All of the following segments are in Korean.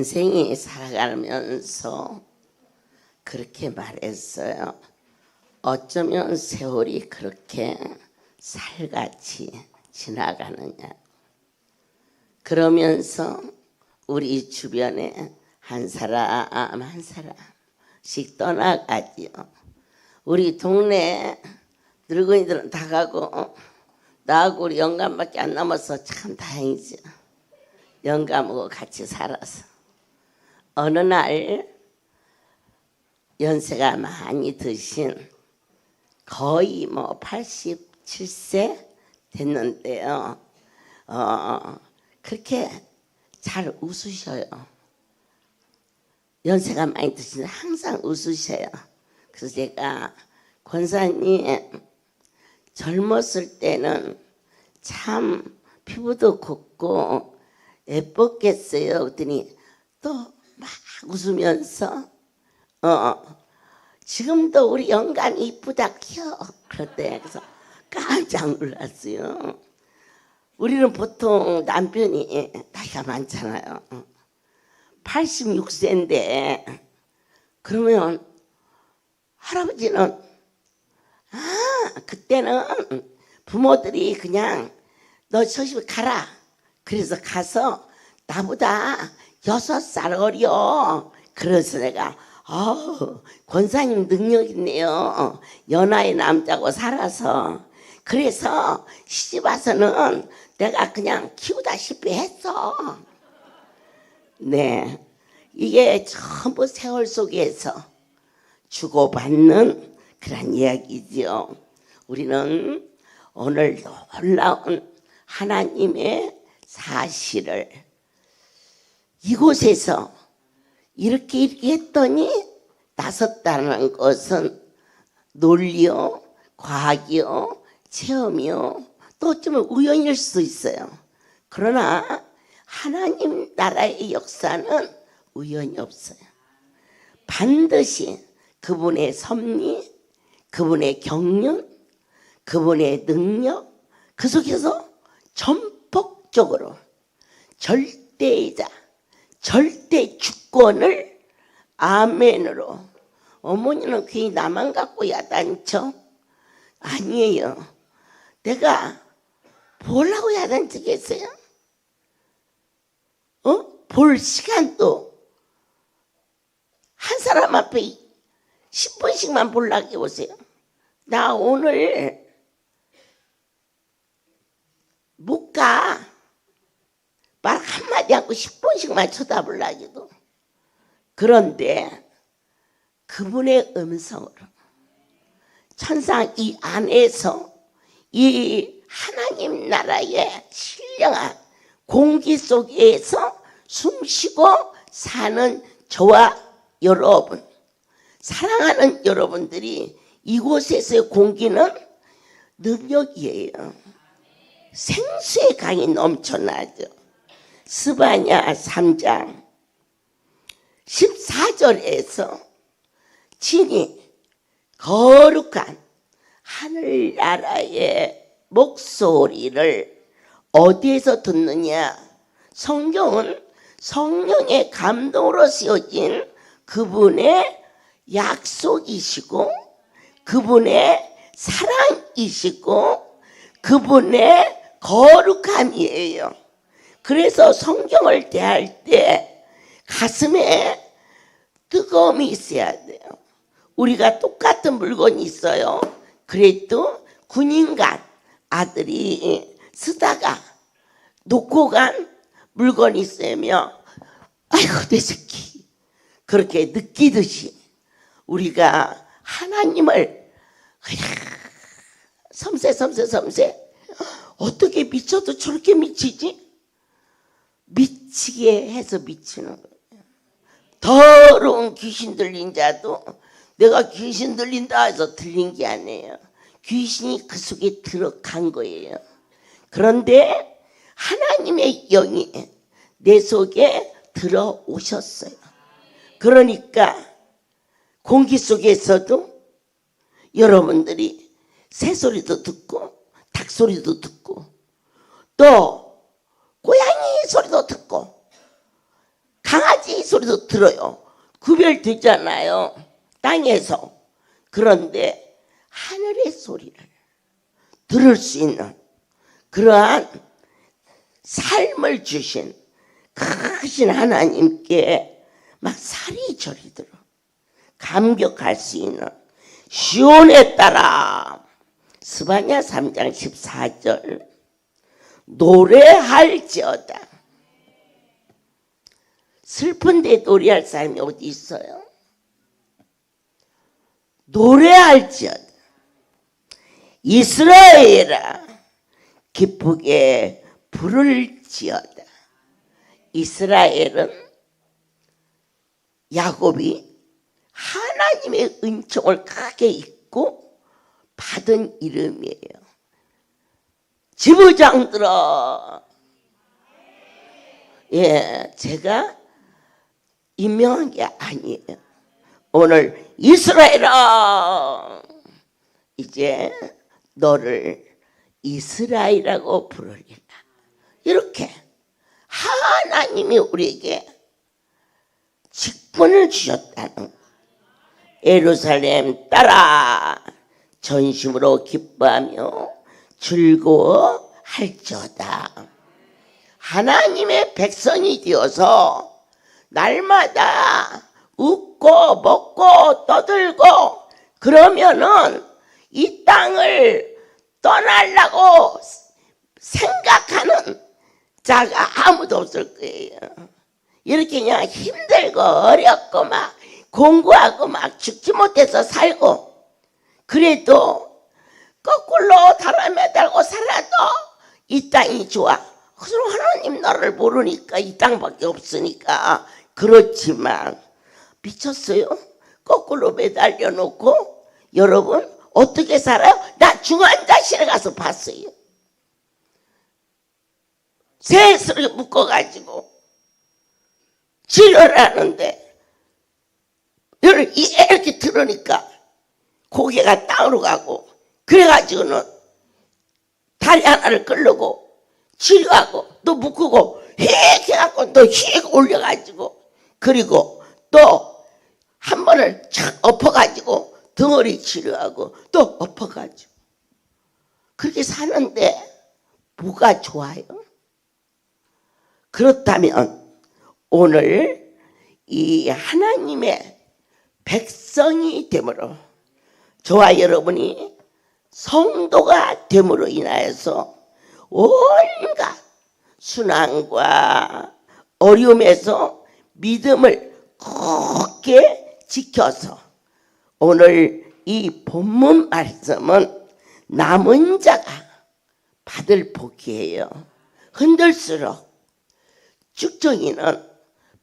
인생이 살아가면서 그렇게 말했어요. 어쩌면 세월이 그렇게 살같이 지나가느냐. 그러면서 우리 주변에 한 사람 한 사람씩 떠나가지요. 우리 동네 늙은이들은 다 가고 나하고 우리 영감밖에 안 남아서 참 다행이죠. 영감하고 같이 살아서 어느 날 연세가 많이 드신 거의 뭐 87세 됐는데요. 그렇게 잘 웃으셔요. 연세가 많이 드시는데 항상 웃으셔요. 그래서 제가 권사님 젊었을 때는 참 피부도 곱고 예뻤겠어요. 그랬더니 또 막 웃으면서 지금도 우리 영감이 이쁘다 켜 그랬대. 그래서 깜짝 놀랐어요. 우리는 보통 남편이 나이가 많잖아요. 86세인데 그러면 할아버지는 그때는 부모들이 그냥 너 저 집에 가라. 그래서 가서 나보다 6살 어려. 그래서 내가 권사님 능력 있네요. 연하의 남자고 살아서. 그래서 시집 와서는 내가 그냥 키우다시피 했어. 네, 이게 전부 세월 속에서 주고받는 그런 이야기죠. 우리는 오늘 놀라운 하나님의 사실을 이곳에서 이렇게 했더니 나섰다는 것은 논리요, 과학이요, 체험이요, 또 어쩌면 우연일 수도 있어요. 그러나 하나님 나라의 역사는 우연이 없어요. 반드시 그분의 섭리, 그분의 경륜, 그분의 능력, 그 속에서 전폭적으로 절대이자 절대 주권을 아멘으로. 어머니는 괜히 나만 갖고 야단쳐? 아니에요. 내가 보려고 야단치겠어요? 볼 시간도 한 사람 앞에 10분씩만 보려고 해보세요. 나 오늘 못 가. 말 한마디 하고 10분씩만 쳐다보려고 해도. 그런데 그분의 음성으로 천상 이 안에서 이 하나님 나라의 신령한 공기 속에서 숨쉬고 사는 저와 여러분, 사랑하는 여러분들이 이곳에서의 공기는 능력이에요. 생수의 강이 넘쳐나죠. 스바냐 3장 14절에서 친히 거룩한 하늘나라의 목소리를 어디에서 듣느냐? 성경은 성령의 감동으로 쓰여진 그분의 약속이시고 그분의 사랑이시고 그분의 거룩함이에요. 그래서 성경을 대할 때 가슴에 뜨거움이 있어야 돼요. 우리가 똑같은 물건이 있어요. 그래도 군인간 아들이 쓰다가 놓고 간 물건이 있으면 아이고 내 새끼 그렇게 느끼듯이 우리가 하나님을 섬세 어떻게 미쳐도 저렇게 미치지? 미치게 해서 미치는 거예요. 더러운 귀신 들린 자도 내가 귀신 들린다 해서 들린 게 아니에요. 귀신이 그 속에 들어간 거예요. 그런데 하나님의 영이 내 속에 들어오셨어요. 그러니까 공기 속에서도 여러분들이 새소리도 듣고 닭소리도 듣고 또 고양이 소리도 듣고 강아지 어디서 들어요? 구별되잖아요. 땅에서. 그런데 하늘의 소리를 들을 수 있는 그러한 삶을 주신 크신 하나님께 막 살이 저리들어 감격할 수 있는 시온에 따라 스바냐 3장 14절 노래할지어다. 슬픈데 노래할 사람이 어디 있어요? 노래할지어다. 이스라엘아 기쁘게 부를지어다. 이스라엘은 야곱이 하나님의 은총을 크게 잊고 받은 이름이에요. 지부장들아, 예, 제가 임명한 게 아니에요. 오늘 이스라엘아, 이제 너를 이스라엘이라고 부르리라. 이렇게 하나님이 우리에게 직분을 주셨다는 거. 예루살렘 따라 전심으로 기뻐하며 즐거워할지어다. 하나님의 백성이 되어서 날마다 웃고 먹고 떠들고 그러면은 이 땅을 떠나려고 생각하는 자가 아무도 없을 거예요. 이렇게 그냥 힘들고 어렵고 막 공부하고 막 죽지 못해서 살고 그래도 거꾸로 다람에 달고 살아도 이 땅이 좋아. 그럼 하나님 나라를 모르니까 이 땅밖에 없으니까. 그렇지만 미쳤어요? 거꾸로 매달려 놓고 여러분 어떻게 살아요? 나 중환자실에 가서 봤어요. 새스럽게 묶어가지고 치료를 하는데 이렇게 들으니까 고개가 땅으로 가고 그래가지고는 다리 하나를 끌고 치료하고 또 묶고 휙 해갖고 또 휙 올려가지고 그리고 또 한 번을 착 엎어가지고 덩어리 치료하고 또 엎어가지고 그렇게 사는데 뭐가 좋아요? 그렇다면 오늘 이 하나님의 백성이 됨으로 저와 여러분이 성도가 됨으로 인하여서 온갖 순환과 어려움에서 믿음을 굳게 지켜서 오늘 이 본문 말씀은 남은 자가 받을 복이에요. 흔들수록 쭉정이는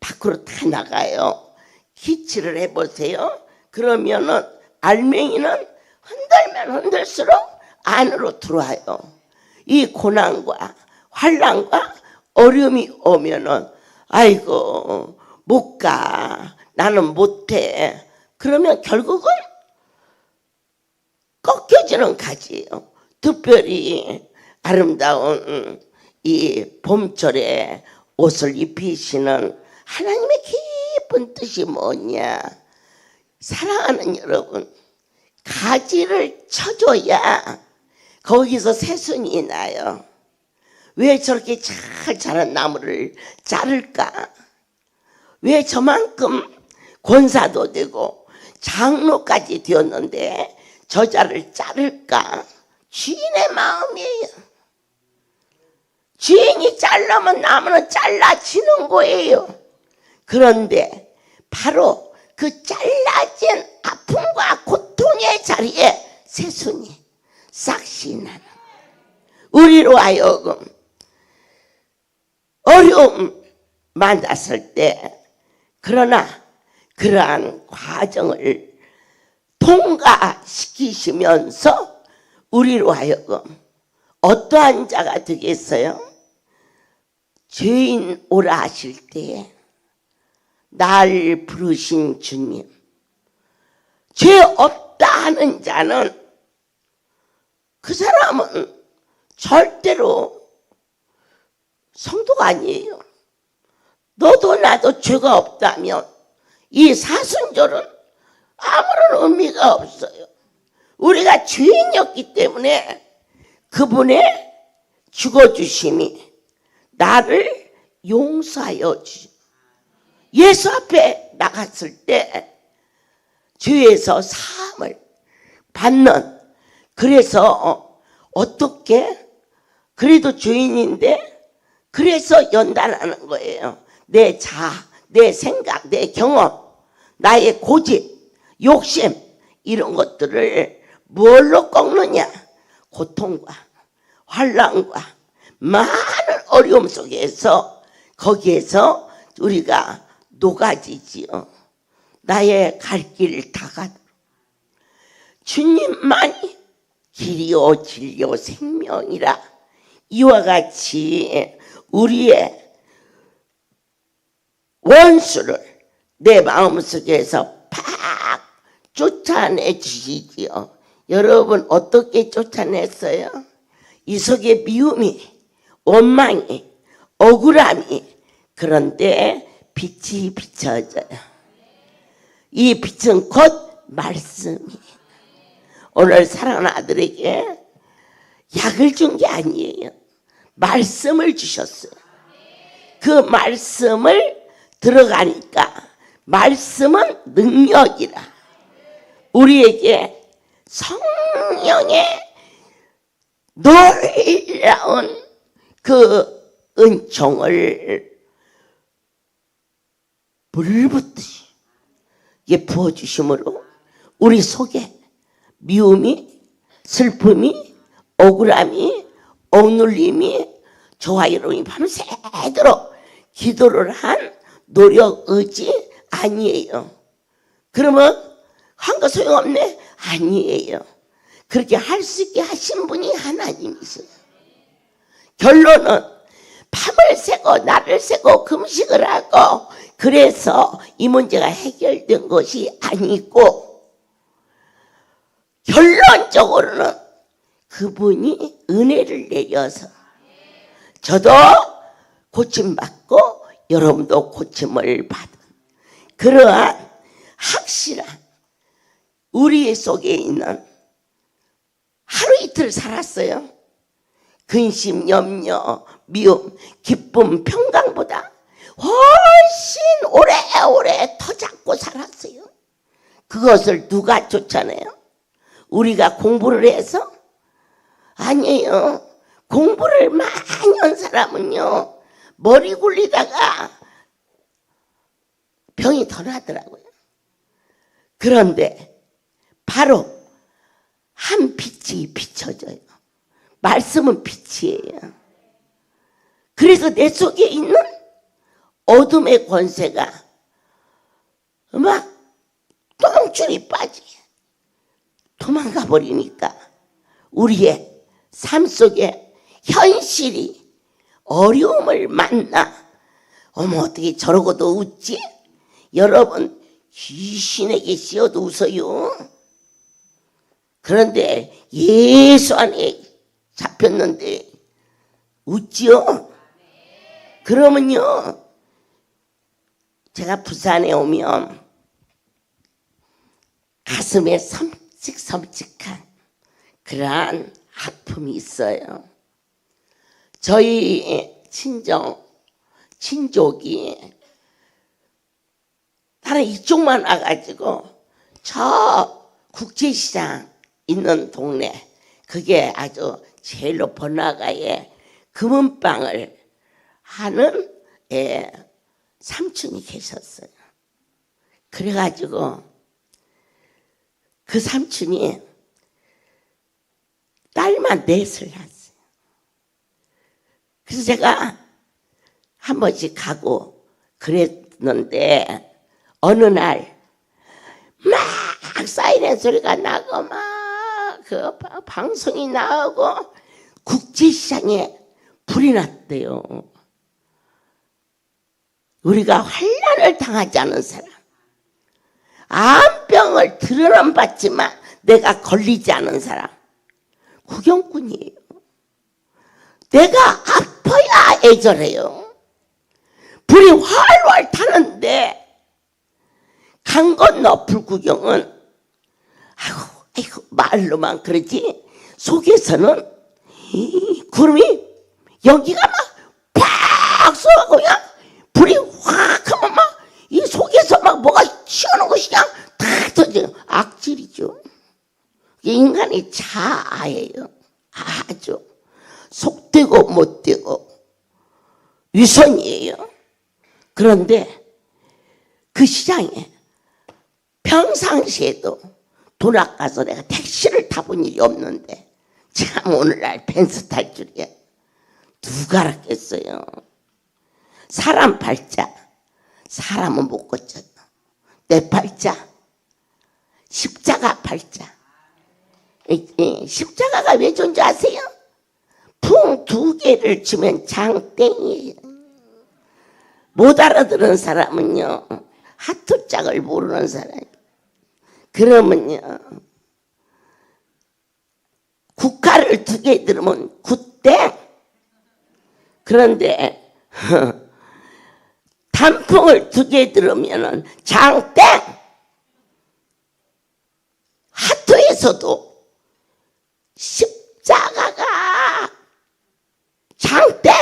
밖으로 다 나가요. 기치를 해보세요. 그러면은 알맹이는 흔들면 흔들수록 안으로 들어와요. 이 고난과 환난과 어려움이 오면은 아이고 못 가, 나는 못해. 그러면 결국은 꺾여지는 가지예요. 특별히 아름다운 이 봄철에 옷을 입히시는 하나님의 깊은 뜻이 뭐냐? 사랑하는 여러분, 가지를 쳐줘야 거기서 새순이 나요. 왜 저렇게 잘 자란 나무를 자를까? 왜 저만큼 권사도 되고 장로까지 되었는데 저자를 자를까? 주인의 마음이에요. 주인이 자르면 나무는 잘라지는 거예요. 그런데 바로 그 잘라진 아픔과 고통의 자리에 새순이 싹시 나는 우리로 하여금 어려움 만났을 때 그러나 그러한 과정을 통과시키시면서 우리로 하여금 어떠한 자가 되겠어요? 죄인 오라 하실 때에 날 부르신 주님, 죄 없다 하는 자는 그 사람은 절대로 성도가 아니에요. 너도 나도 죄가 없다면 이 사순절은 아무런 의미가 없어요. 우리가 죄인이었기 때문에 그분의 죽어주심이 나를 용서하여 주시. 예수 앞에 나갔을 때 죄에서 사함을 받는, 그래서 어떻게 그래도 죄인인데 그래서 연단하는 거예요. 내 자아, 내 생각, 내 경험, 나의 고집, 욕심, 이런 것들을 뭘로 꺾느냐? 고통과 환난과 많은 어려움 속에서 거기에서 우리가 녹아지지요. 나의 갈 길을 다 가도록 주님만이 길이요 진리요 생명이라. 이와 같이 우리의 원수를 내 마음속에서 팍 쫓아내 주시지요. 여러분 어떻게 쫓아냈어요? 이 속에 미움이, 원망이, 억울함이, 그런데 빛이 비춰져요. 이 빛은 곧 말씀이. 오늘 사랑하는 아들에게 약을 준 게 아니에요. 말씀을 주셨어요. 그 말씀을 들어가니까 말씀은 능력이라. 우리에게 성령의 놀라운 그 은총을 물 붓듯이 부어주심으로 우리 속에 미움이, 슬픔이, 억울함이, 억눌림이, 좋아요로 밤새도록 기도를 한 노력, 의지 아니에요. 그러면 한 거 소용없네? 아니에요. 그렇게 할 수 있게 하신 분이 하나님이세요. 결론은 밤을 새고 날을 새고 금식을 하고 그래서 이 문제가 해결된 것이 아니고, 결론적으로는 그분이 은혜를 내려서 저도 고침받고 여러분도 고침을 받은 그러한 확실한 우리 속에 있는, 하루 이틀 살았어요. 근심, 염려, 미움, 기쁨, 평강보다 훨씬 오래오래 더 잡고 살았어요. 그것을 누가 쫓아내요? 우리가 공부를 해서? 아니에요. 공부를 많이 한 사람은요, 머리 굴리다가 병이 더 나더라고요. 그런데 바로 한 빛이 비춰져요. 말씀은 빛이에요. 그래서 내 속에 있는 어둠의 권세가 막 똥줄이 빠지게 도망가 버리니까 우리의 삶 속에 현실이 어려움을 만나. 어머, 어떻게 저러고도 웃지? 여러분, 귀신에게 씌어도 웃어요. 그런데 예수 안에 잡혔는데 웃지요? 그러면요, 제가 부산에 오면 가슴에 섬찟섬찟한 그러한 아픔이 있어요. 저희 친족이 나는 이쪽만 와가지고 저 국제시장 있는 동네, 그게 아주 제일로 번화가에 금은방을 하는 삼촌이 계셨어요. 그래가지고 그 삼촌이 딸만 넷을 낳았어요. 그래서 제가 한 번씩 가고 그랬는데 어느 날 막 사이렌 소리가 나고 막 그 방송이 나오고 국제시장에 불이 났대요. 우리가 환난을 당하지 않은 사람, 암병을 들어는 봤지만 내가 걸리지 않은 사람, 구경꾼이에요. 내가 아파야 애절해요. 불이 활활 타는데 강 건너 불구경은 아이고 말로만 그러지 속에서는 구름이 여기가 막 팍 쏘고 그냥 불이 확 하면 막 이 속에서 막 뭐가 튀어나오는 것이 그냥 다 터져요. 악질이죠. 인간의 자아예요. 아주 속되고 못되고 위선이에요. 그런데 그 시장에 평상시에도 돈 아까서 내가 택시를 타본 일이 없는데 참 오늘날 벤츠 탈 줄이야. 누가 알았겠어요. 사람 팔자 사람은 못 고쳤어. 내 팔자 십자가 팔자. 십자가가 왜 좋은지 아세요? 풍 2개를 치면 장땡이에요. 못 알아들은 사람은요 하트짝을 모르는 사람. 그러면요 국화를 2개 들으면 굿땡. 그런데 단풍을 2개 들으면 장땡. 하트에서도 십자가가 장땡.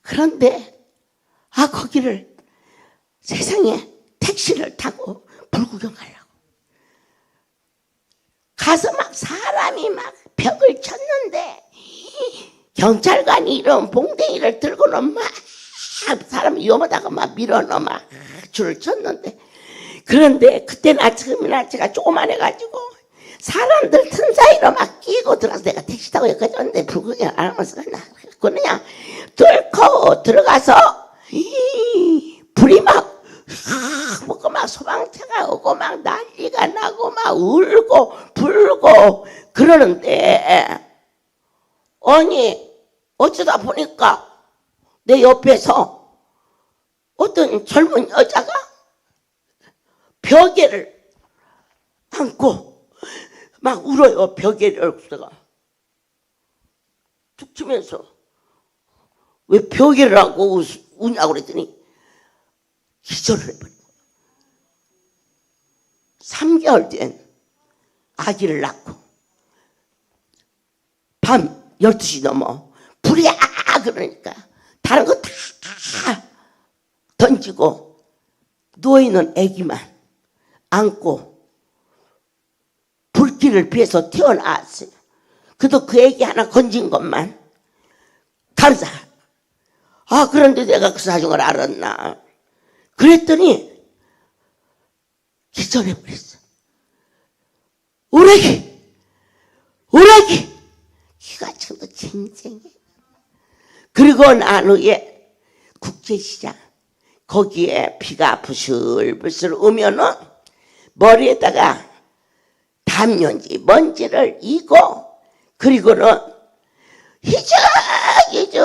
그런데 거기를 세상에 택시를 타고 불구경 가려고 가서 막 사람이 막 벽을 쳤는데 경찰관이 이런 봉댕이를 들고는 막 사람 위험하다고 막 밀어넣어 막 줄을 쳤는데, 그런데 그때나 지금이나 제가 조그만해가지고 사람들 틈 사이로 막 끼고 들어가서 내가 택시 타고 여기까지 왔는데 불구경 안 하면서 그냥 뚫고 들어가서 불이 막 먹고 막 소방차가 오고 막 난리가 나고 막 울고 불고 그러는데, 아니 어쩌다 보니까 내 옆에서 어떤 젊은 여자가 벽에를 안고 막 울어요. 벽에를 웃다가 툭 치면서 왜 벽에를 안고 우냐고 그랬더니 기절을 해버린 거예요. 3개월 된 아기를 낳고 밤 12시 넘어 불이야 그러니까 다른 거 다 던지고 누워있는 아기만 안고 불길을 피해서 태어났어요. 그래도 그 아기 하나 건진 것만 다른 사람. 그런데 내가 그 사정을 알았나. 그랬더니 기절해버렸어. 우라기 기가 지금도 쟁쟁해. 그리고 난 후에 국제시장 거기에 비가 부슬부슬 오면은 머리에다가 담요인지 먼지를 이고 그리고는 희죽희죽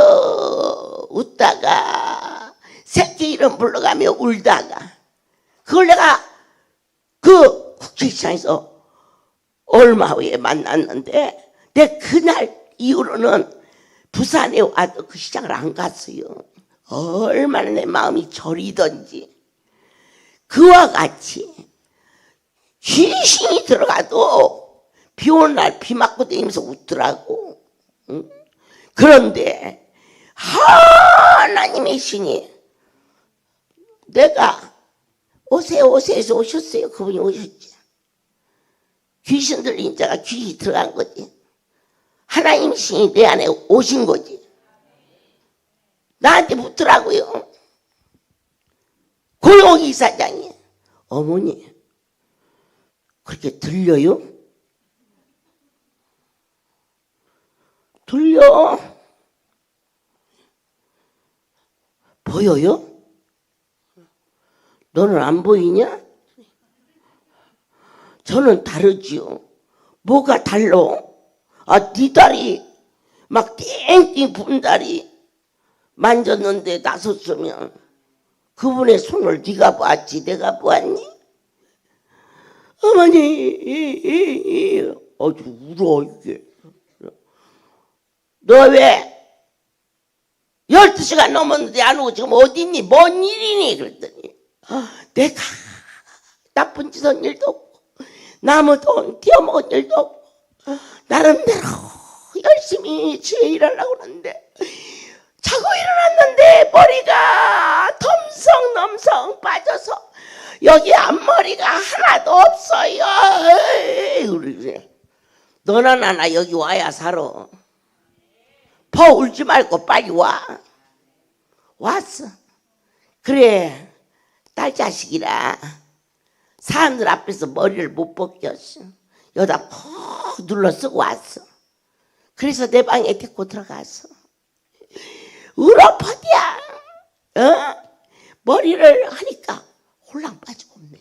웃다가 새끼 이름 불러가며 울다가 그걸 내가 그 국제시장에서 얼마 후에 만났는데 내 그날 이후로는 부산에 와도 그 시장을 안 갔어요. 얼마나 내 마음이 저리던지. 그와 같이 귀신이 들어가도 비 오는 날 비 맞고 다니면서 웃더라고. 그런데 하나님의 신이 내가 오세요 해서 오셨어요. 그분이 오셨지. 귀신 들린 자가 귀신이 들어간 거지. 하나님 신이 내 안에 오신 거지. 나한테 묻더라고요. 고용이 사장이, 어머니 그렇게 들려요? 들려. 보여요? 너는 안 보이냐? 저는 다르지요. 뭐가 달라? 네 다리 막 띵띵 분 다리 만졌는데 나섰으면 그분의 손을 네가 보았지 내가 보았니? 어머니 아주 울어 이게. 너 왜 12시간 넘었는데 안 오고 지금 어디 있니? 뭔 일이니? 그랬더니 내가 나쁜 짓 한 일도 없고 남의 돈 띄어먹은 일도 없고 나름대로 열심히 지혜 일하려고 하는데 자고 일어났는데 머리가 덤성덤성 빠져서 여기 앞머리가 하나도 없어요. 우리 너나 나나 여기 와야 살아. 더 울지 말고 빨리 와. 왔어. 그래, 딸 자식이라 사람들 앞에서 머리를 못 벗겼어. 여기다 푹 눌러쓰고 왔어. 그래서 내 방에 데리고 들어갔어. 울어퍼디야. 머리를 하니까 홀랑 빠지고 없네.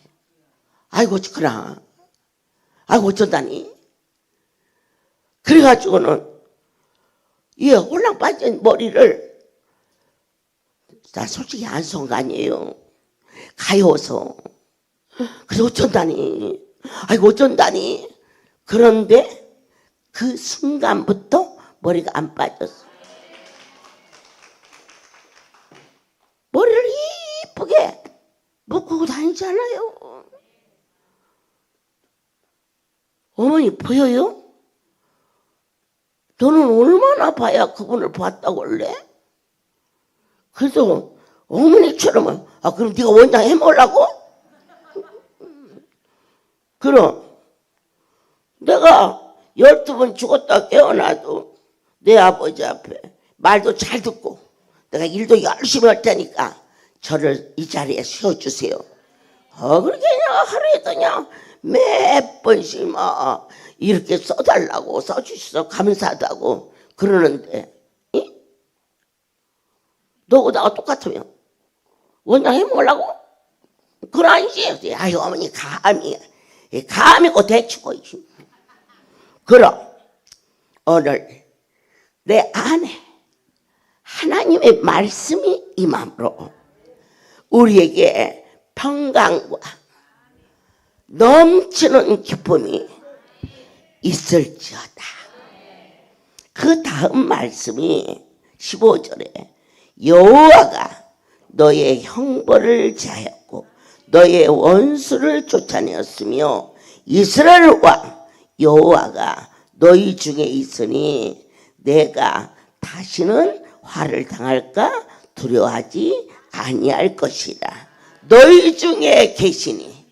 아이고 죽구나. 아이고 어쩐다니. 그래가지고는 이 홀랑 빠진 머리를 나 솔직히 안 쏜 거 아니에요. 가여워서. 그래서 어쩐다니. 아이고 어쩐다니. 그런데 그 순간부터 머리가 안 빠졌어. 머리를 이쁘게 묶고 다니잖아요. 어머니 보여요? 너는 얼마나 봐야 그분을 봤다고 할래? 그래서 어머니처럼은 그럼 네가 원장 해먹으려고? 그럼 내가 12번 죽었다 깨어나도 내 아버지 앞에 말도 잘 듣고 내가 일도 열심히 할 테니까 저를 이 자리에 세워주세요. 그렇게 그냥 하루에 그냥 몇 번씩 막 이렇게 써달라고 써주셔서 감사하다고 그러는데 너하고 나가 똑같으면 원장 해먹으려고? 그건 아니지. 아유 어머니 감히 고 대치고. 그럼 오늘 내 안에 하나님의 말씀이 임함으로 우리에게 평강과 넘치는 기쁨이 있을지어다. 그 다음 말씀이 15절에 여호와가 너의 형벌을 제하였고 너의 원수를 쫓아내었으며 이스라엘 왕 여호와가 너희 중에 있으니 내가 다시는 화를 당할까 두려워하지 아니할 것이라. 너희 중에 계시니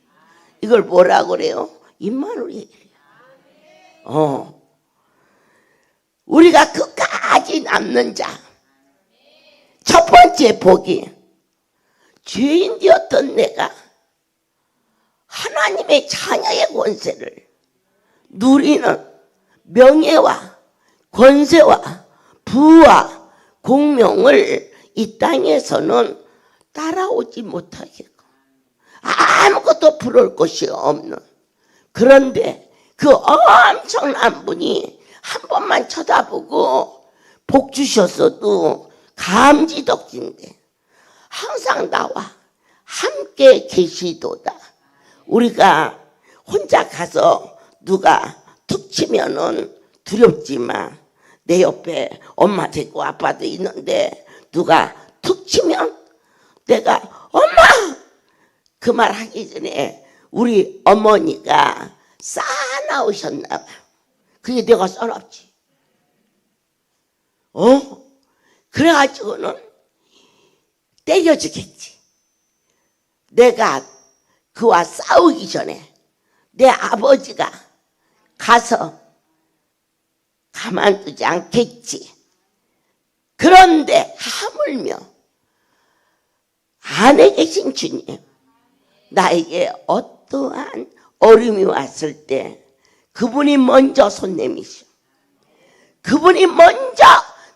이걸 뭐라고 그래요? 임마누엘. 우리가 끝까지 남는 자. 첫 번째 복이 죄인 되었던 내가 하나님의 자녀의 권세를 누리는 명예와 권세와 부와 공명을 이 땅에서는 따라오지 못하겠고 아무것도 부러울 것이 없는. 그런데 그 엄청난 분이 한 번만 쳐다보고 복 주셨어도 감지덕진데 항상 나와 함께 계시도다. 우리가 혼자 가서 누가 툭 치면은 두렵지만 내 옆에 엄마도 있고 아빠도 있는데 누가 툭 치면 내가 엄마! 그 말 하기 전에 우리 어머니가 싸나우셨나 봐. 그게 내가 싸납지. 그래가지고는 때려주겠지. 내가 그와 싸우기 전에 내 아버지가 가서 가만두지 않겠지. 그런데 하물며 안에 계신 주님, 나에게 어떠한 어려움이 왔을 때 그분이 먼저 손 내미셔. 그분이 먼저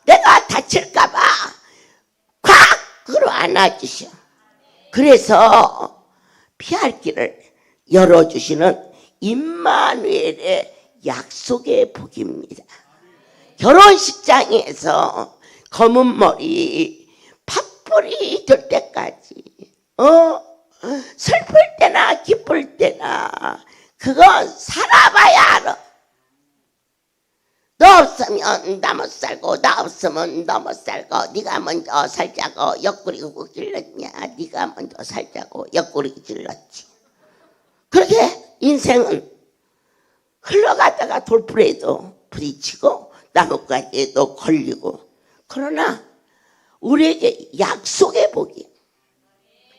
내가 다칠까봐 콱 끌어 안아주셔. 그래서 피할 길을 열어주시는 임마누엘의 약속의 복입니다. 결혼식장에서 검은 머리 팥불이 될 때까지 슬플 때나 기쁠 때나 그건 살아봐야 알아. 너 없으면 나 못 살고 나 없으면 너 못 살고 네가 먼저 살자고 옆구리고 질렀냐. 네가 먼저 살자고 옆구리 질렀지. 그렇게 인생은 흘러가다가 돌풀에도 부딪히고 나뭇가지에도 걸리고, 그러나 우리에게 약속의 복이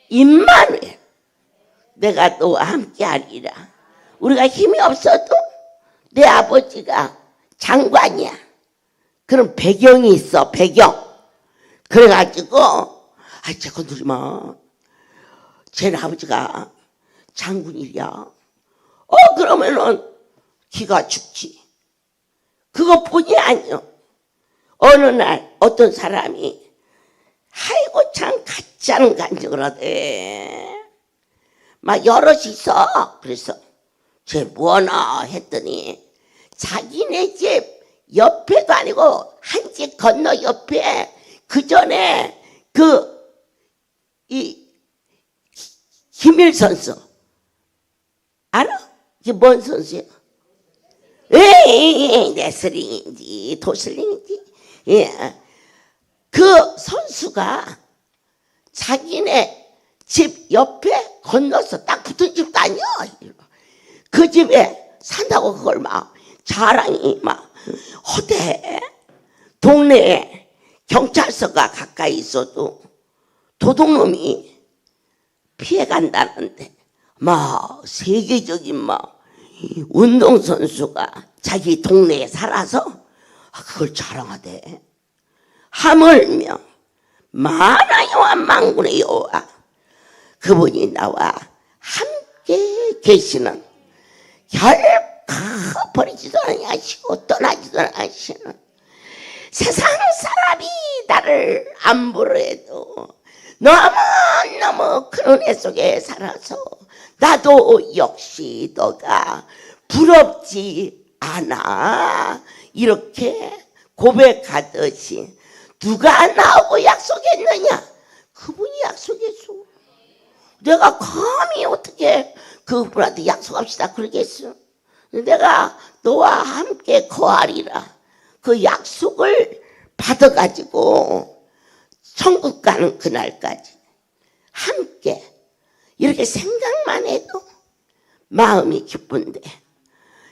임마누엘, 내가 너와 함께하리라. 우리가 힘이 없어도 내 아버지가 장관이야. 그런 배경이 있어. 배경. 그래가지고 제 건드리지 마. 쟤네 아버지가 장군이야. 그러면은 기가 죽지. 그것뿐이 아니요. 어느 날 어떤 사람이 아이고 참 같지 않은 간증을 하대. 막 여럿이 있어. 그래서 쟤 뭐하나 했더니 자기네 집 옆에도 아니고 한 집 건너 옆에 그 전에 이 김일 선수 알아? 이게 뭔 선수야? 레슬링인지 도슬링인지, 예. 그 선수가 자기네 집 옆에 건너서 딱 붙은 집도 아니야. 그 집에 산다고 그걸 막 자랑이 막 허대. 동네에 경찰서가 가까이 있어도 도둑놈이 피해간다는데 막 세계적인 막 운동선수가 자기 동네에 살아서 그걸 자랑하대. 하물며 만하여와 만군의 여호와, 그분이 나와 함께 계시는, 결코 버리지도 아니하시고 떠나지도 않으시는, 세상 사람이 나를 안 부르해도 너무너무 큰 은혜 속에 살아서 나도 역시 너가 부럽지 않아. 이렇게 고백하듯이 누가 나하고 약속했느냐? 그분이 약속했어. 내가 감히 어떻게 그분한테 약속합시다 그러겠어? 내가 너와 함께 거하리라. 그 약속을 받아가지고 천국 가는 그날까지 함께, 이렇게 생각만 해도 마음이 기쁜데,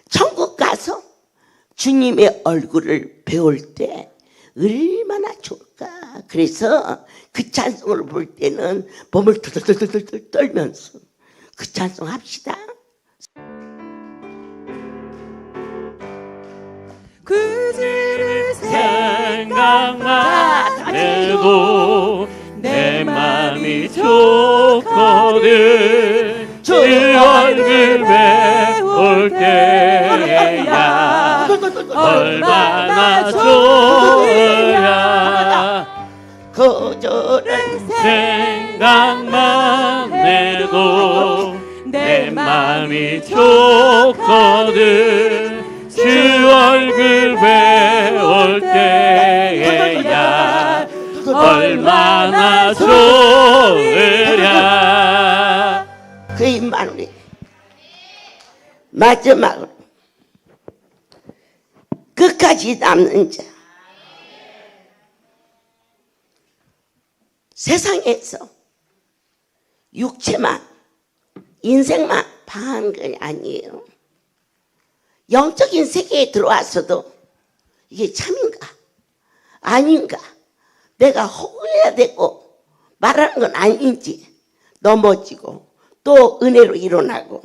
천국 가서 주님의 얼굴을 배울 때 얼마나 좋을까. 그래서 그 찬송을 볼 때는 몸을 덜덜덜덜 떨면서 그 찬송 합시다. 그지를 생각만 해도 내 맘이 좋거든. 주 얼굴 배울 때야 얼마나 좋으랴. 그저를 생각만 해도 내 맘이 좋거든. 주 얼굴 배울 때야 얼마나 좋으랴. 그 임마누엘. 마지막으로 끝까지 남는 자. 세상에서 육체만, 인생만 방한 게 아니에요. 영적인 세계에 들어왔어도 이게 참인가 아닌가, 내가 호구해야 되고 말하는 건 아닌지 넘어지고 또 은혜로 일어나고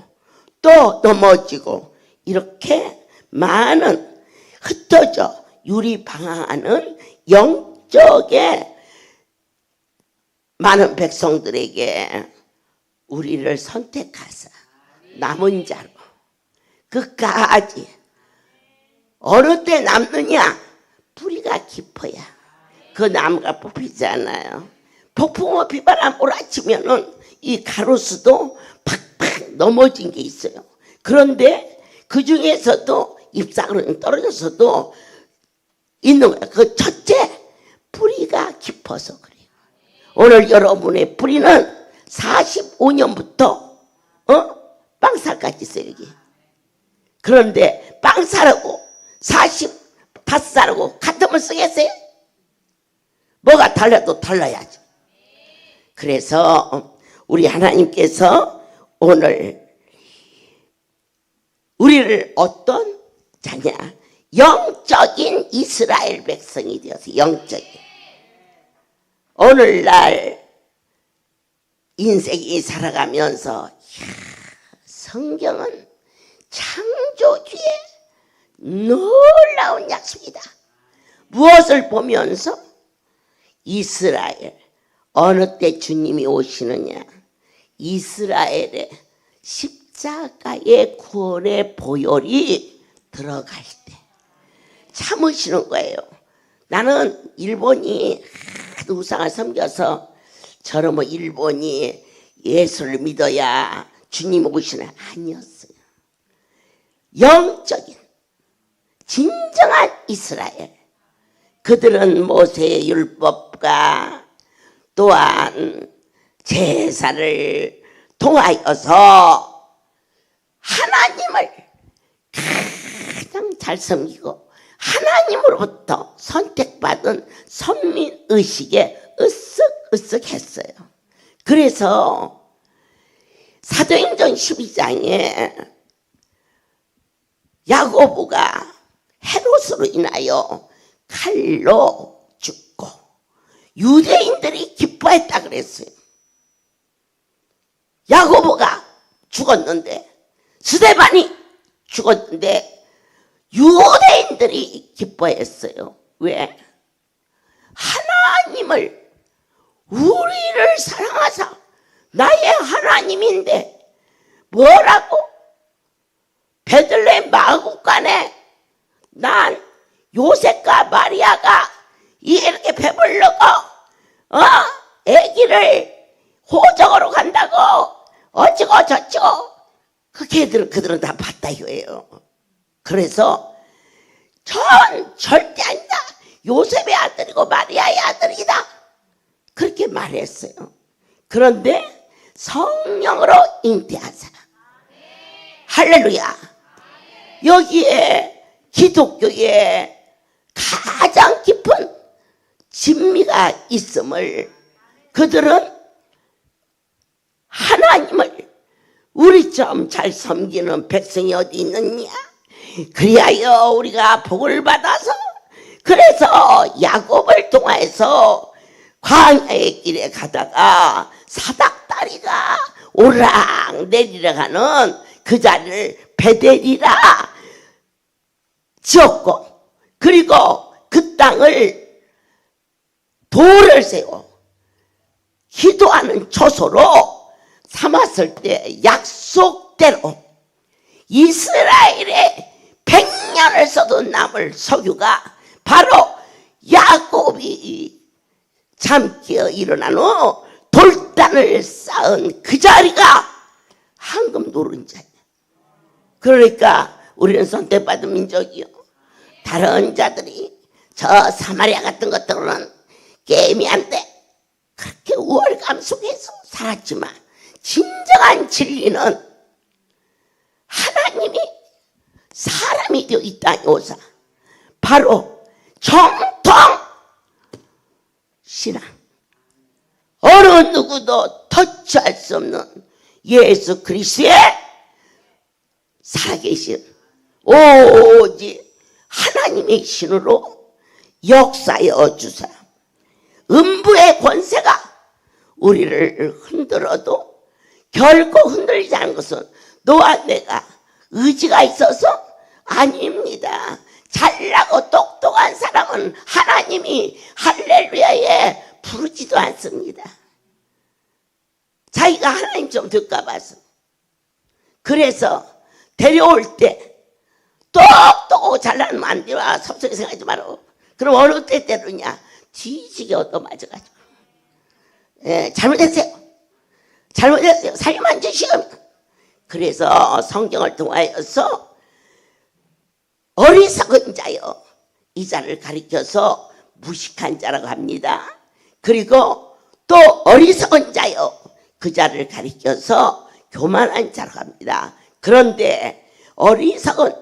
또 넘어지고, 이렇게 많은 흩어져 유리방황하는 영적의 많은 백성들에게 우리를 선택하사 남은 자로 끝까지, 어느 때 남느냐? 뿌리가 깊어야 그 나무가 뽑히잖아요. 폭풍과 비바람 몰아치면은 이 가로수도 팍팍 넘어진 게 있어요. 그런데 그 중에서도 잎사귀는 떨어져서도 있는 거야. 그 첫째, 뿌리가 깊어서 그래요. 오늘 여러분의 뿌리는 45년부터 빵살까지 있어요, 여기. 그런데 빵살하고 닷사르고 같으면 쓰겠어요? 뭐가 달라도 달라야지. 그래서 우리 하나님께서 오늘 우리를 어떤 자냐? 영적인 이스라엘 백성이 되어서 영적인. 오늘날 인생이 살아가면서 성경은 창조주의 놀라운 약속이다. 무엇을 보면서? 이스라엘. 어느 때 주님이 오시느냐? 이스라엘의 십자가의 구원의 보혈이 들어갈 때 참으시는 거예요. 나는 일본이 하도 우상을 섬겨서 저런 뭐 일본이 예수를 믿어야 주님 오시나? 아니었어요. 영적인 진정한 이스라엘. 그들은 모세의 율법과 또한 제사를 통하여서 하나님을 가장 잘 섬기고 하나님으로부터 선택받은 선민의식에 으쓱으쓱했어요. 그래서 사도행전 12장에 야고보가 헤롯으로 인하여 칼로 죽고 유대인들이 기뻐했다 그랬어요. 야고보가 죽었는데, 스데반이 죽었는데 유대인들이 기뻐했어요. 왜? 하나님을, 우리를 사랑하사 나의 하나님인데 뭐라고? 베들레헴 마구간에 난 요셉과 마리아가 이렇게 배불르고 아기를 호적으로 간다고 어찌고 저찌고 그들은 다 봤다 이거예요. 그래서 절대 아니다. 요셉의 아들이고 마리아의 아들이다. 그렇게 말했어요. 그런데 성령으로 잉태하사. 할렐루야. 여기에 기독교에 가장 깊은 진미가 있음을, 그들은 하나님을 우리처럼 잘 섬기는 백성이 어디 있느냐? 그리하여 우리가 복을 받아서, 그래서 야곱을 통해서 광야의 길에 가다가 사닥다리가 오르락 내리락 하는 그 자리를 베델이라 지었고, 그리고 그 땅을 돌을 세워 기도하는 초소로 삼았을 때 약속대로 이스라엘의 100년을 써도 남을 석유가 바로 야곱이 잠깨어 일어난 후 돌단을 쌓은 그 자리가 황금 노른자야. 그러니까 우리는 선택받은 민족이요. 다른 자들이 저 사마리아 같은 것들은 게임이한데 그렇게 우월감 속에서 살았지만, 진정한 진리는 하나님이 사람이 되어 있다니 오사, 바로 정통 신앙, 어느 누구도 터치할 수 없는 예수 그리스도의 살아계신 오직 하나님의 신으로 역사여 주사, 음부의 권세가 우리를 흔들어도 결코 흔들리지 않은 것은 너와 내가 의지가 있어서 아닙니다. 잘나고 똑똑한 사람은 하나님이 할렐루야에 부르지도 않습니다. 자기가 하나님 좀 될까 봐서. 그래서 데려올 때 똑똑하고 잘나는 만디와 섭섭하게 생각하지 말고, 그럼 어느 때 때로냐? 뒤지게 얻어맞아가지고. 잘못했어요. 살만 주시면. 그래서 성경을 통하여서 어리석은 자요, 이 자를 가리켜서 무식한 자라고 합니다. 그리고 또 어리석은 자요, 그 자를 가리켜서 교만한 자라고 합니다. 그런데 어리석은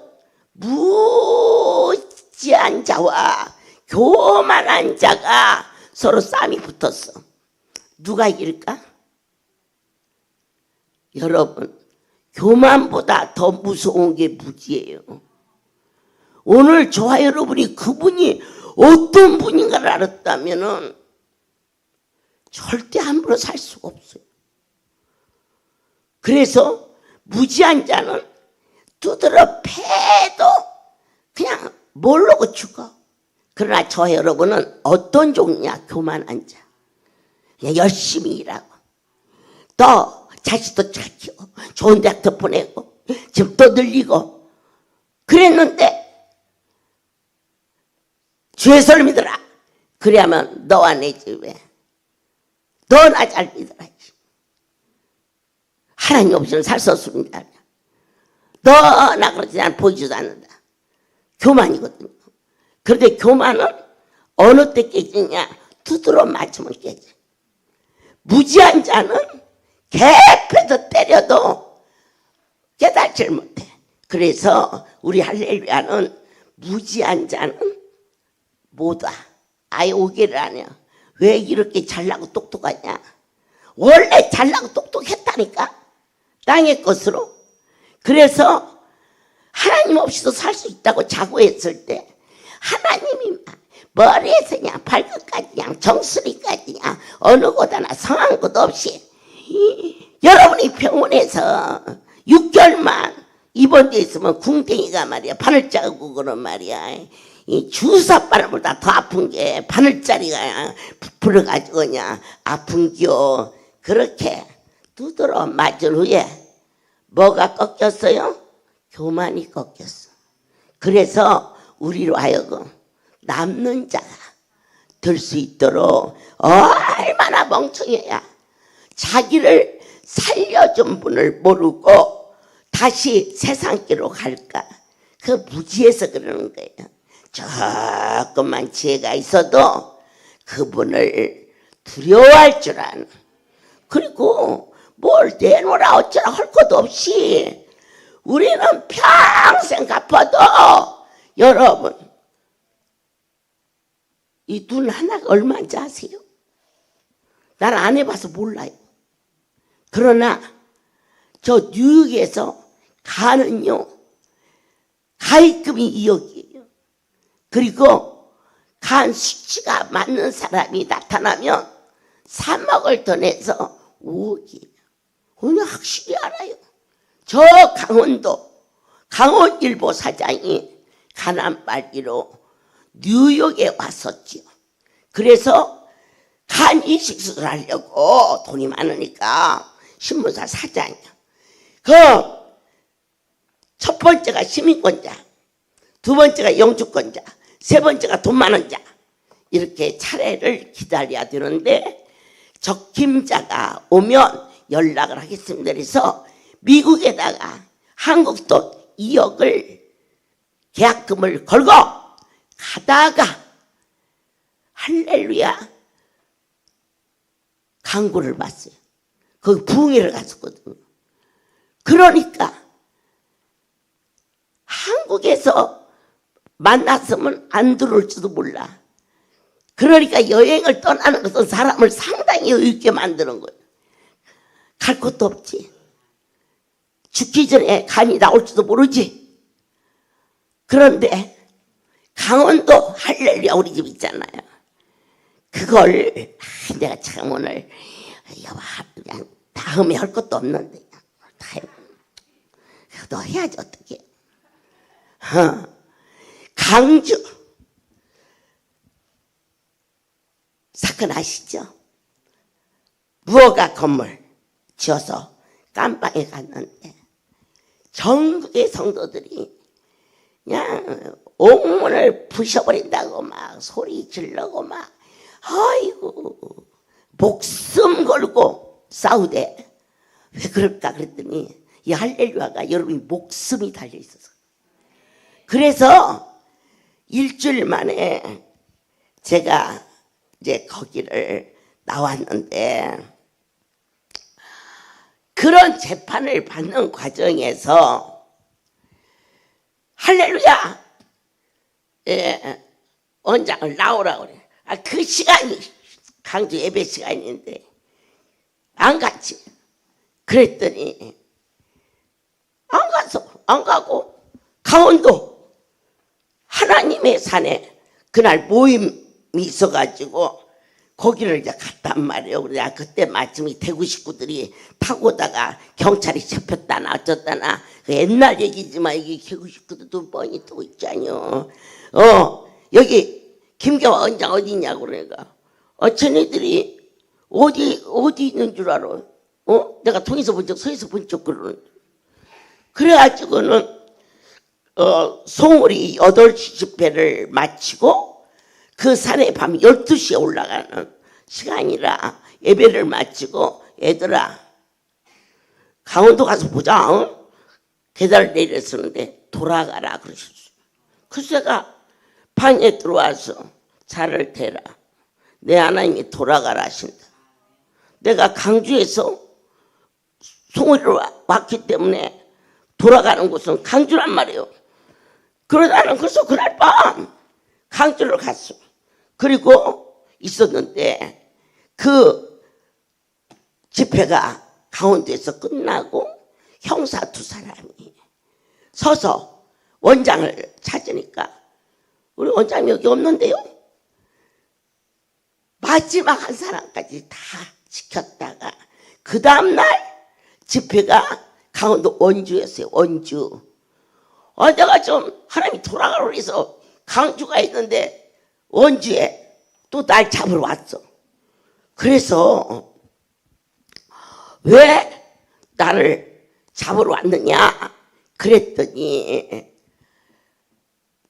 무지한 자와 교만한 자가 서로 싸움이 붙었어. 누가 이길까? 여러분, 교만보다 더 무서운 게 무지예요. 오늘 저와 여러분이 그분이 어떤 분인가를 알았다면 절대 함부로 살 수가 없어요. 그래서 무지한 자는 두드러 패도 그냥 모르고 죽어. 그러나 저 여러분은 어떤 종류냐? 교만한 자. 그냥 열심히 일하고 또 자식도 잘 키워 좋은 대학도 보내고 집도 늘리고 그랬는데 주의 소리 믿어라. 그래야만 너와 내 집에 너나 잘 믿어라. 하나님 없이는 살 수 없습니다. 너나 그렇지 난 보이지도 않는다. 교만이거든요. 그런데 교만은 어느 때 깨지냐? 두드러 맞으면 깨져. 무지한 자는 개패도 때려도 깨닫지를 못해. 그래서 우리 할렐루야는 무지한 자는 못 와. 아예 오기를 안 해요. 왜 이렇게 잘나고 똑똑하냐? 원래 잘나고 똑똑했다니까. 땅의 것으로. 그래서 하나님 없이도 살 수 있다고 자고했을 때 하나님이 머리에서 그냥 발끝까지 그냥 정수리까지 그냥 어느 곳 하나 성한 곳 없이 여러분이 병원에서 6개월만 입원돼 있으면 궁뎅이가 말이야 바늘 자국으로 말이야 이 주사 바늘보다 더 아픈 게 바늘자리가 부풀어가지고 그냥 아픈겨. 그렇게 두드러 맞은 후에 뭐가 꺾였어요? 교만이 꺾였어. 그래서 우리로 하여금 남는 자가 될 수 있도록 얼마나 멍청해야 자기를 살려준 분을 모르고 다시 세상길로 갈까? 그 무지해서 그러는 거예요. 조금만 지혜가 있어도 그분을 두려워할 줄 아는. 그리고 뭘 내놓으라 어쩌라 할 것도 없이 우리는 평생 갚아도 여러분 이 눈 하나가 얼마인지 아세요? 나는 안 해봐서 몰라요. 그러나 저 뉴욕에서 가는요 가입금이 2억이에요. 그리고 간 수치가 맞는 사람이 나타나면 3억을 더 내서 5억이에요. 오늘 확실히 알아요. 저 강원일보 사장이 가난빨기로 뉴욕에 왔었지요. 그래서 간 이식 수술하려고 돈이 많으니까 신문사 사장이요. 그 첫 번째가 시민권자, 두 번째가 영주권자, 세 번째가 돈 많은 자. 이렇게 차례를 기다려야 되는데 적임자가 오면 연락을 하겠습니다. 그래서 미국에다가 한국 돈 2억을 계약금을 걸고 가다가 할렐루야 광고를 봤어요. 거기 부흥회를 갔었거든요. 그러니까 한국에서 만났으면 안 들어올지도 몰라. 그러니까 여행을 떠나는 것은 사람을 상당히 여유 있게 만드는 거예요. 갈 곳도 없지. 죽기 전에 간이 나올지도 모르지. 그런데 강원도 할렐루야 우리 집 있잖아요. 그걸 내가 참 오늘 그냥 다음에 할 것도 없는데 너 해야지 어떻게. 강주 사건 아시죠? 무허가 건물 지어서 깜빵에 갔는데 전국의 성도들이 그냥 옥문을 부셔버린다고 막 소리 지르고 막 아이고 목숨 걸고 싸우대. 왜 그럴까 그랬더니 이 할렐루야가 여러분이 목숨이 달려 있어서. 그래서 일주일 만에 제가 이제 거기를 나왔는데 그런 재판을 받는 과정에서 할렐루야 원장을 나오라고 그래. 그 시간이 강주 예배 시간인데 안 갔지. 그랬더니 안 가고 강원도 하나님의 산에 그날 모임이 있어가지고 거기를 이제 갔단 말이에요. 그래 그때 마침 대구 식구들이 타고 오다가 경찰이 잡혔다나 어쩌다나 그 옛날 얘기지만 이게 대구 식구들도 뻔히 뜨고 있잖요. 여기 김경화 원장 어디 있냐고 그러니까 쟤네들이 어디 있는 줄 알아? 내가 통에서 본 적 서에서 본 적 그러는. 그래가지고는 송월이 8시 집회를 마치고 그 산에 밤 12시에 올라가는 시간이라 예배를 마치고 얘들아 강원도 가서 보자. 계단을 내렸었는데 돌아가라 그러셨어요. 그래서 제가 방에 들어와서 차를 대라. 내 하나님이 돌아가라 하신다. 내가 강주에서 송월이로 왔기 때문에 돌아가는 곳은 강주란 말이에요. 그러다는 그래서 그날 밤 강주를 갔어. 그리고 있었는데 그 집회가 강원도에서 끝나고 형사 2사람이 서서 원장을 찾으니까 우리 원장이 여기 없는데요. 마지막 한 사람까지 다 지켰다가 그 다음날 집회가 강원도 원주였어요. 원주. 내가 좀 하나님이 돌아가라고 해서 강주가 있는데 원주에 또 날 잡으러 왔어. 그래서 왜 나를 잡으러 왔느냐 그랬더니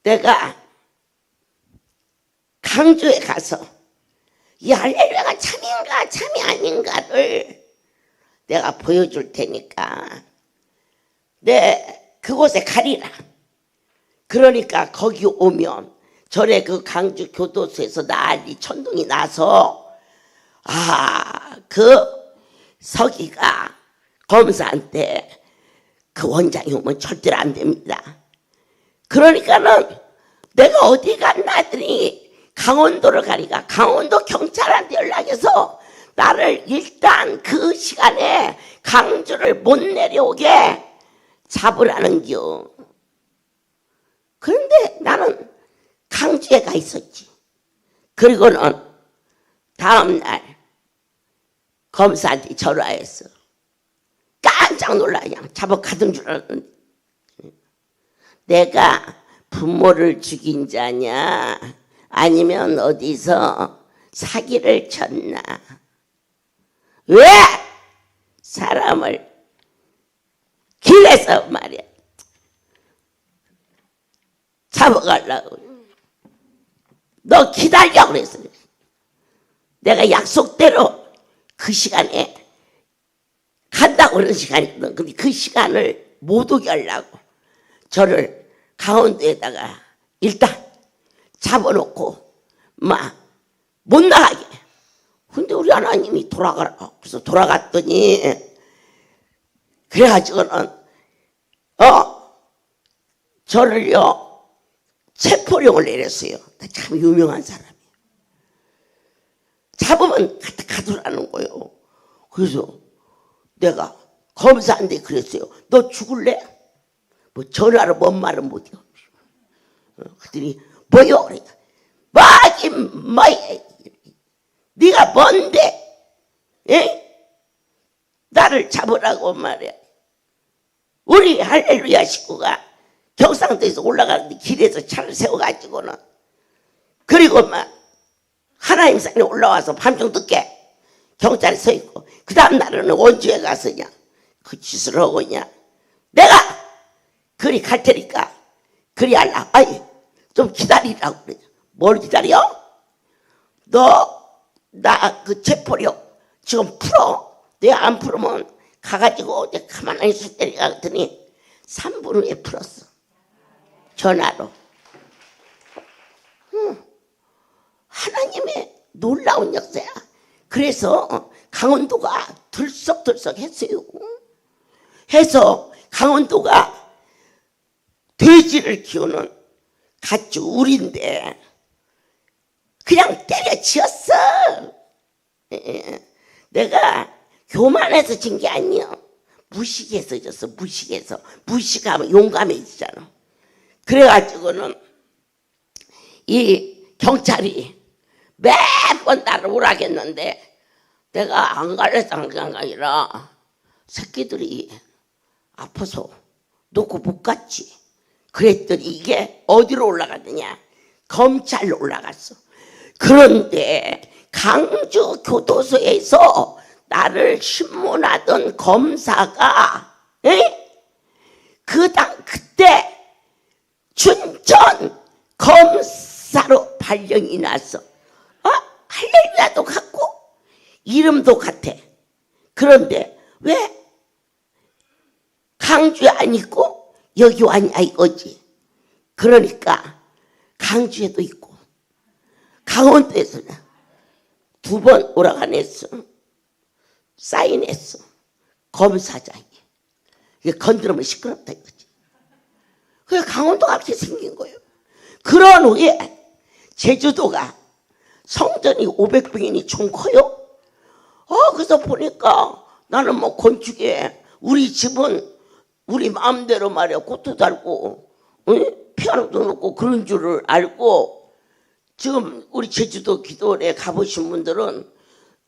내가 강주에 가서 이 할렐루야가 참인가 참이 아닌가를 내가 보여줄 테니까 그곳에 가리라. 그러니까 거기 오면 전에 그 강주 교도소에서 난리 천둥이 나서 그 서기가 검사한테 그 원장이 오면 절대로 안 됩니다. 그러니까는 내가 어디 갔나 했더니 강원도를 가니까 강원도 경찰한테 연락해서 나를 일단 그 시간에 강주를 못 내려오게 잡으라는겨. 그런데 나는 강주에 가 있었지. 그리고는 다음날 검사한테 전화했어. 깜짝 놀라 그냥 잡아 가던 줄 알았는데 내가 부모를 죽인 자냐 아니면 어디서 사기를 쳤나 왜 사람을 길에서 말이야 잡아가려고 너 기다려 그랬어. 내가 약속대로 그 시간에 간다고 그런 시간이거든. 근데 그 시간을 못 오게 하려고 저를 강원도에다가 일단 잡아놓고 못 나가게. 근데 우리 하나님이 돌아가라. 그래서 돌아갔더니 그래가지고는 저를요 체포령을 내렸어요. 참 유명한 사람이에요. 잡으면 가두라는 거예요. 그래서 내가 검사한테 그랬어요. 너 죽을래? 전화로 뭔 말은 못해요. 그랬더니 뭐요? 그러니까 뭐긴 뭐야. 네가 뭔데? 에? 나를 잡으라고 말이야. 우리 할렐루야 식구가 경상도에서 올라가는데 길에서 차를 세워가지고는 그리고 하나님 산에 올라와서 밤중 늦게 경찰이 서 있고 그 다음 날은 원주에 가서 그냥 그 짓을 하고 그냥 내가 그리 갈 테니까 그리 할라. 좀 기다리라고 그래. 뭘 기다려? 너 나 그 체포령 지금 풀어. 내가 안 풀으면 가가지고 내가 가만히 있을 때니까 그랬더니 3분 후에 풀었어. 전화로. 하나님의 놀라운 역사야. 그래서 강원도가 들썩들썩 했어요. 해서 강원도가 돼지를 키우는 갓줄인데 그냥 때려치웠어. 내가 교만해서 진 게 아니야. 무식해서 졌어. 무식하면 용감해지잖아. 그래가지고는 이 경찰이 매번 나를 오라겠는데 내가 안 갈래서 안 간 게 아니라 새끼들이 아파서 놓고 못 갔지. 그랬더니 이게 어디로 올라갔느냐? 검찰로 올라갔어. 그런데 강주 교도소에서 나를 신문하던 검사가 그때 춘천 검사로 발령이 났어. 할렐루야도 같고 이름도 같아. 그런데 왜 강주에 안 있고 여기 왔냐 이거지. 그러니까 강주에도 있고 강원도에서는 2번 오라가냈어. 사인했어. 검사장이. 이게 건드리면 시끄럽다 이거지. 그래 강원도가 그렇게 생긴 거예요. 그런 후에 제주도가 성전이 500평이니 좀 커요. 그래서 보니까 나는 뭐 건축에 우리 집은 우리 마음대로 말이야 꽃도 달고 피아노도 놓고 그런 줄을 알고, 지금 우리 제주도 기도원에 가보신 분들은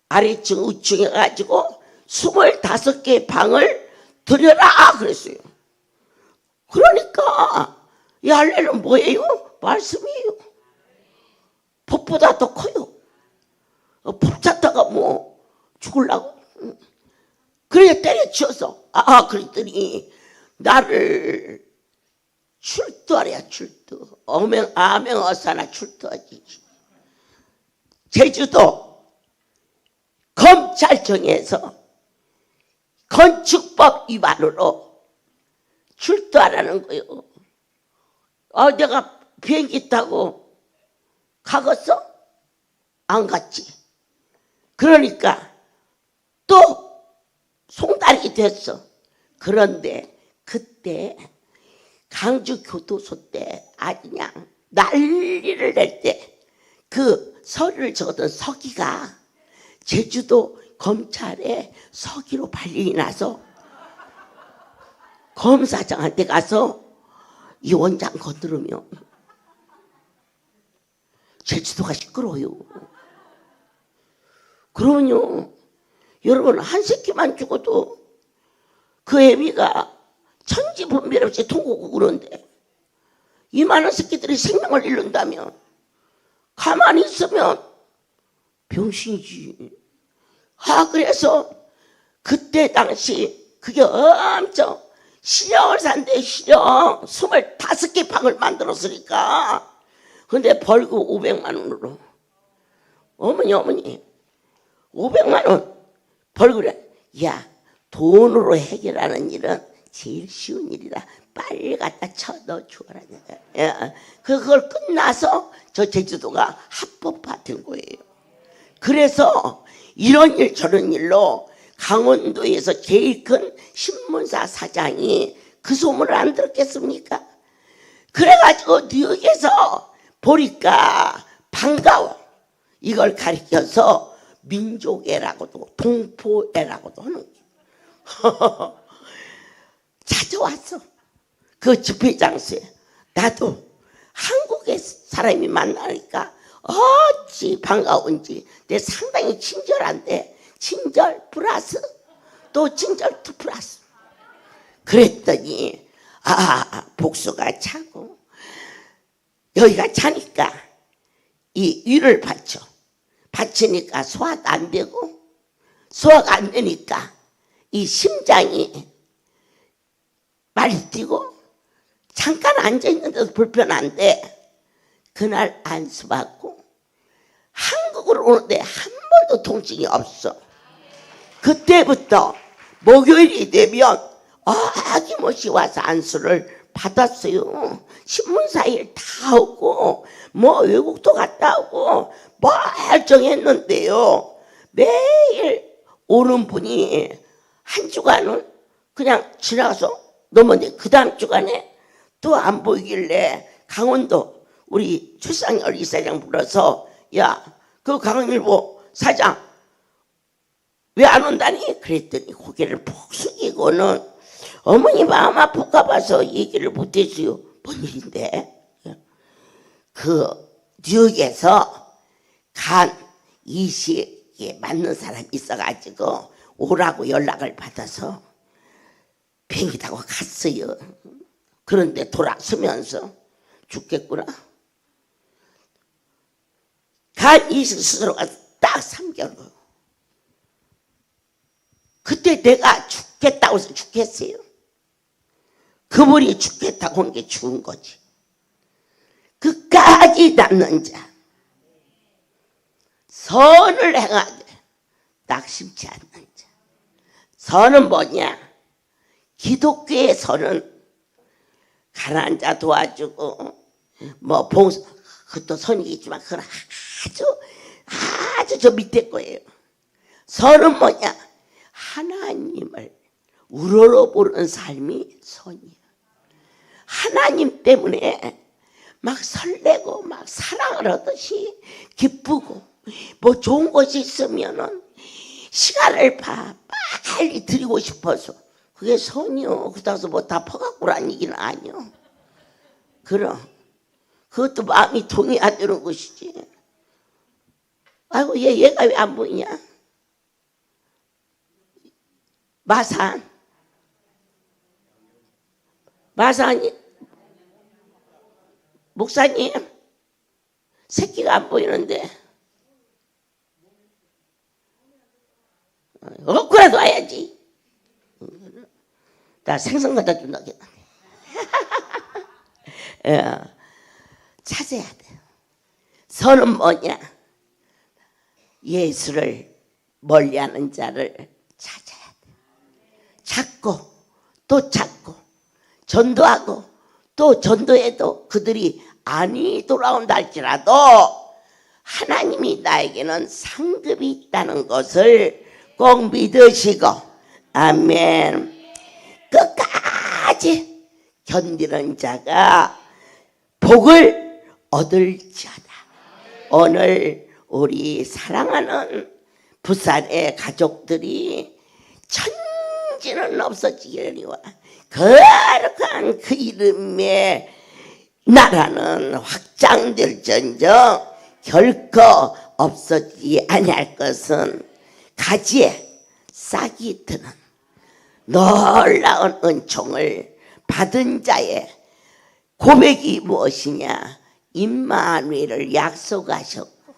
아래층 우층에 가지고 25개의 방을 드려라 그랬어요. 그러니까 이 할례는 뭐예요? 말씀이에요. 법보다 더 커요. 법 찾다가 뭐 죽을라고. 그래 때려치워서 그랬더니 나를 출두하랴. 출두. 아명어사나 출두하지. 제주도 검찰청에서 건축법 위반으로 출두하라는 거예요. 내가 비행기 타고 가겠어? 안 갔지. 그러니까 또 송달이 됐어. 그런데 그때 강주 교도소 때 아주 그냥 난리를 낼 때 그 서류를 적었던 서기가 제주도 검찰에 서기로 발령이 나서 검사장한테 가서 이 원장 건드리면 제주도가 시끄러워요. 그러면요 여러분 한 새끼만 죽어도 그 애미가 천지분별 없이 통곡하고 그러는데 이 많은 새끼들이 생명을 잃는다면 가만히 있으면 병신이지. 그래서 그때 당시 그게 엄청 시령을 산대. 시령 25개 방을 만들었으니까. 근데 벌금 500만 원으로. 어머니 500만 원 벌금을. 야, 돈으로 해결하는 일은 제일 쉬운 일이다. 빨리 갖다 쳐 넣어 주어라. 그걸 끝나서 저 제주도가 합법화된 거예요. 그래서 이런 일 저런 일로 강원도에서 제일 큰 신문사 사장이 그 소문을 안 들었겠습니까? 그래가지고 뉴욕에서 보니까 반가워. 이걸 가리켜서 민족애라고도 동포애라고도 하는 거예요. 찾아왔어. 그 집회 장소에. 나도 한국의 사람이 만나니까 어찌 반가운지. 내 상당히 친절한데 친절 플러스 또 친절 2 플러스. 그랬더니 복수가 차고 여기가 차니까 이 위를 받쳐. 받치니까 소화가 안 되고 소화가 안 되니까 이 심장이 말이 뛰고 잠깐 앉아있는데도 불편한데 그날 안수받고 한국으로 오는데 한 번도 통증이 없어. 그때부터 목요일이 되면 아낌없이 와서 안수를 받았어요. 신문사 일 다 하고 뭐 외국도 갔다 오고 멀쩡했는데요. 매일 오는 분이 한 주간은 그냥 지나가서 넘었는데 그 다음 주간에 또 안 보이길래 강원도 우리 최상열 이사장 불러서 야, 그 강원일보 사장 왜 안 온다니? 그랬더니 고개를 푹 숙이고는 어머니 마음 아플까 봐서 얘기를 못했어요. 뭔 일인데? 그 뉴욕에서 간 이식에 맞는 사람이 있어가지고 오라고 연락을 받아서 비행기 타고 갔어요. 그런데 돌아서면서 죽겠구나. 간 이식 수술가 딱 3개월. 그때 내가 죽겠다고 해서 죽겠어요? 그분이 죽겠다고 한 게 죽은 거지. 끝까지 남는 자, 선을 행하되 낙심치 않는 자. 선은 뭐냐? 기독교의 선은 가난한 자 도와주고 뭐 봉사, 그것도 선이겠지만 그건 아주 저 밑에 거예요. 선은 뭐냐? 하나님을 우러러보는 삶이 선이야. 하나님 때문에 막 설레고 막 사랑을 하듯이 기쁘고 뭐 좋은 것이 있으면은 시간을 빨리 드리고 싶어서 그게 선이요. 그다서 뭐 다 퍼갖고란 얘기는 아니요. 그럼 그것도 마음이 동의해야 되는 것이지. 아이고 얘가 왜 안 보이냐? 마산 목사님 새끼가 안 보이는데 억울해도 와야지. 나 생선 갖다 준다겠다. 찾아야 돼요. 선은 뭐냐? 예수를 멀리하는 자를 찾아야 돼. 찾고 또 찾고 전도하고 또 전도해도 그들이 아니 돌아온다 할지라도 하나님이 나에게는 상급이 있다는 것을 꼭 믿으시고 아멘. 끝까지 견디는 자가 복을 얻을지어다. 오늘 우리 사랑하는 부산의 가족들이 천지는 없어지려니와 거룩한 그 이름의 나라는 확장될전정 결코 없어지지 아니할 것은 가지에 싹이 드는 놀라운 은총을 받은 자의 고백이 무엇이냐? 임마누엘을 약속하셨고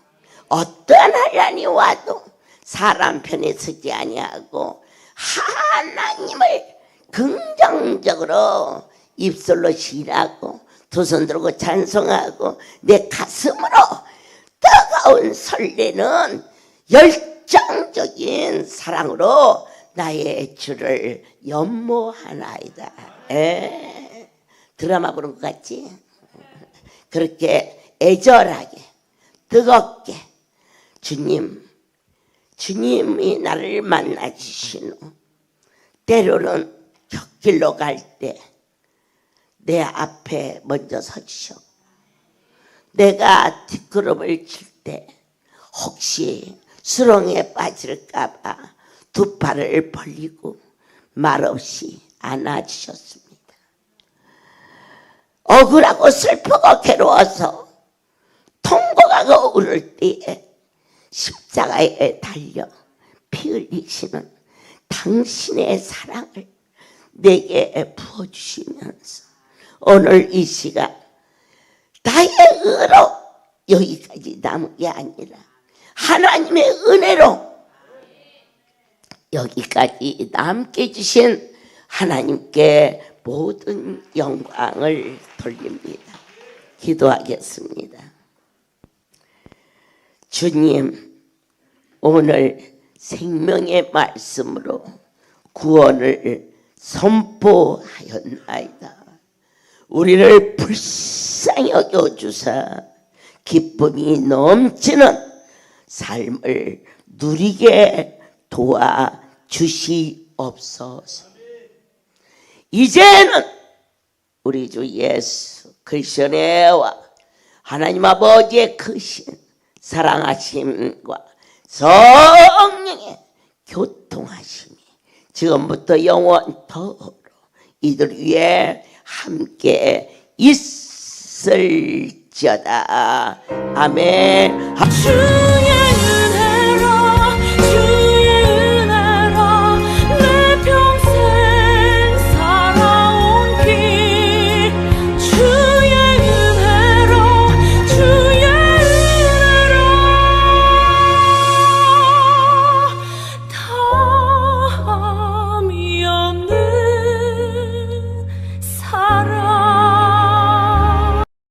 어떠한 환난이 와도 사람 편에 서지 아니하고 하나님을 긍정적으로 입술로 시인하고 두 손 들고 찬송하고 내 가슴으로 뜨거운 설레는 열정적인 사랑으로 나의 주를 연모하나이다. 드라마 보는 것 같지? 그렇게 애절하게 뜨겁게 주님이 나를 만나 주신 후 때로는 곁길로 갈 때 내 앞에 먼저 서주셨고 내가 뒷걸음을 칠 때 혹시 수렁에 빠질까 봐 두 팔을 벌리고 말없이 안아주셨습니다. 억울하고 슬프고 괴로워서 통곡하고 울을 때에 십자가에 달려 피 흘리시는 당신의 사랑을 내게 부어주시면서 오늘 이 시간 나의 의로 여기까지 남은 게 아니라 하나님의 은혜로 여기까지 남게 주신 하나님께 모든 영광을 돌립니다. 기도하겠습니다. 주님, 오늘 생명의 말씀으로 구원을 선포하였나이다. 우리를 불쌍히 여겨주사 기쁨이 넘치는 삶을 누리게 도와주시옵소서. 이제는 우리 주 예수 그리스도와 하나님 아버지의 크신 사랑하심과 성령의 교통하심이 지금부터 영원토록 이들 위에 함께 있을지어다. 아멘.